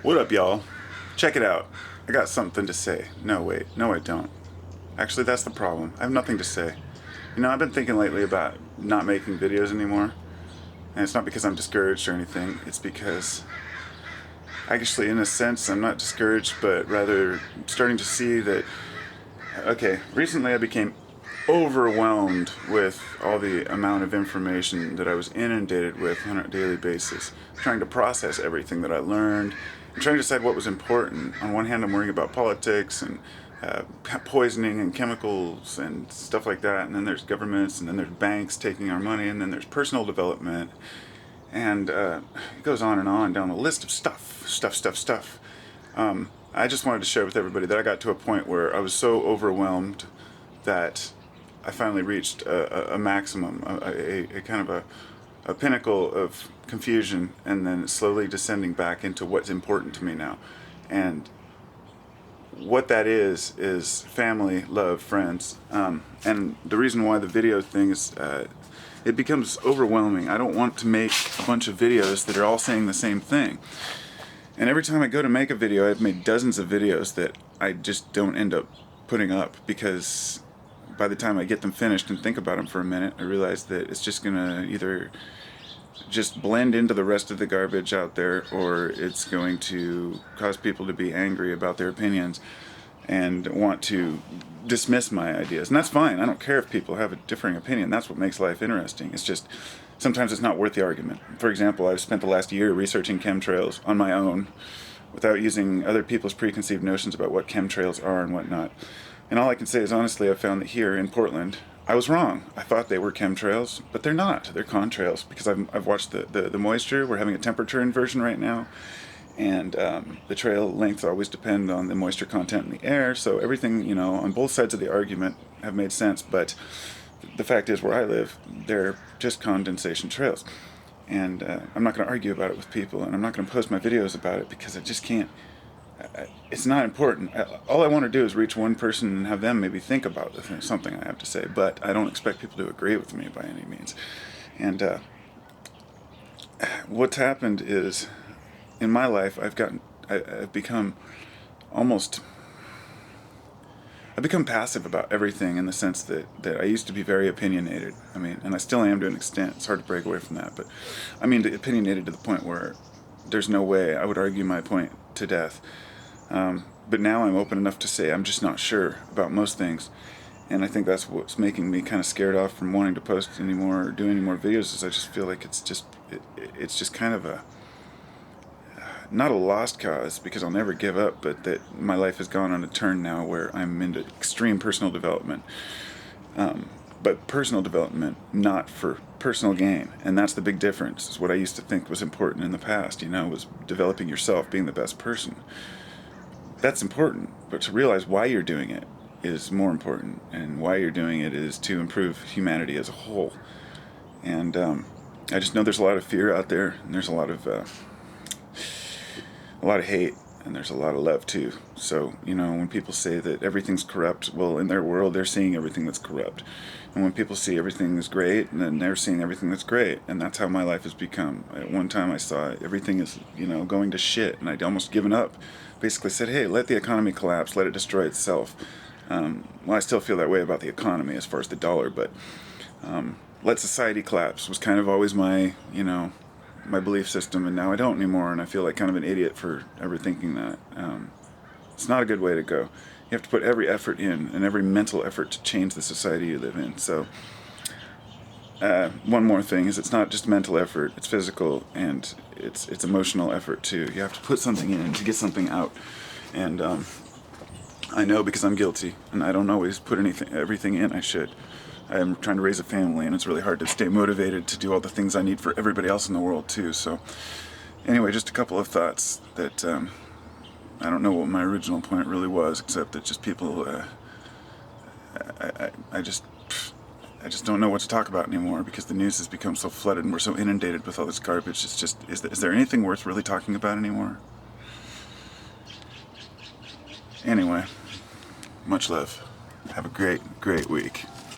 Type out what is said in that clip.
What up, y'all? Check it out. I got something to say. No, wait. No, I don't. Actually, that's the problem. I have nothing to say. You know, I've been thinking lately about not making videos anymore. And it's not because I'm discouraged or anything. It's because, actually, in a sense, I'm not discouraged, but rather starting to see that, okay, recently I became overwhelmed with all the amount of information that I was inundated with on a daily basis, trying to process everything that I learned, and trying to decide what was important. On one hand, I'm worrying about politics and poisoning and chemicals and stuff like that, and then there's governments, and then there's banks taking our money, and then there's personal development, and it goes on down the list of stuff. I just wanted to share with everybody that I got to a point where I was so overwhelmed that I finally reached a maximum, a kind of a pinnacle of confusion, and then slowly descending back into what's important to me now. And what that is family, love, friends. And the reason why the video thing is, it becomes overwhelming. I don't want to make a bunch of videos that are all saying the same thing. And every time I go to make a video, I've made dozens of videos that I just don't end up putting up, because by the time I get them finished and think about them for a minute, I realize that it's just gonna either just blend into the rest of the garbage out there, or it's going to cause people to be angry about their opinions and want to dismiss my ideas. And that's fine. I don't care if people have a differing opinion. That's what makes life interesting. It's just sometimes it's not worth the argument. For example, I've spent the last year researching chemtrails on my own without using other people's preconceived notions about what chemtrails are and whatnot. And all I can say is, honestly, I've found that here in Portland, I was wrong. I thought they were chemtrails, but they're not. They're contrails, because I've watched the moisture. We're having a temperature inversion right now, and the trail lengths always depend on the moisture content in the air. So everything, you know, on both sides of the argument have made sense. But the fact is, where I live, they're just condensation trails. And I'm not going to argue about it with people, and I'm not going to post my videos about it, because I just can't. It's not important. All I want to do is reach one person and have them maybe think about something I have to say, but I don't expect people to agree with me by any means. And what's happened is, in my life, I've become passive about everything, in the sense that I used to be very opinionated. I mean, and I still am to an extent. It's hard to break away from that, but I mean, opinionated to the point where there's no way I would argue my point to death. But now I'm open enough to say I'm just not sure about most things. And I think that's what's making me kind of scared off from wanting to post anymore or do any more videos, is I just feel like it's just kind of not a lost cause, because I'll never give up, but that my life has gone on a turn now where I'm into extreme personal development. But personal development, not for personal gain. And that's the big difference. Is what I used to think was important in the past, was developing yourself, being the best person. That's important, but to realize why you're doing it is more important, and why you're doing it is to improve humanity as a whole. And I just know there's a lot of fear out there, and there's a lot of hate, and there's a lot of love too. So, when people say that everything's corrupt, well, in their world, they're seeing everything that's corrupt. And when people see everything is great, and then they're seeing everything that's great. And that's how my life has become. At one time I saw everything is, going to shit, and I'd almost given up. Basically said, hey, let the economy collapse, let it destroy itself. Well, I still feel that way about the economy as far as the dollar, but let society collapse was kind of always my, my belief system, and now I don't anymore, and I feel like kind of an idiot for ever thinking that. It's not a good way to go. You have to put every effort in, and every mental effort, to change the society you live in. So one more thing is, it's not just mental effort, it's physical, and it's emotional effort too. You have to put something in to get something out. And I know, because I'm guilty, and I don't always put everything in I should. I'm trying to raise a family, and it's really hard to stay motivated to do all the things I need for everybody else in the world too. So anyway, just a couple of thoughts that I don't know what my original point really was, except that just people, I just don't know what to talk about anymore, because the news has become so flooded, and we're so inundated with all this garbage. It's just, is there anything worth really talking about anymore? Anyway, much love. Have a great week.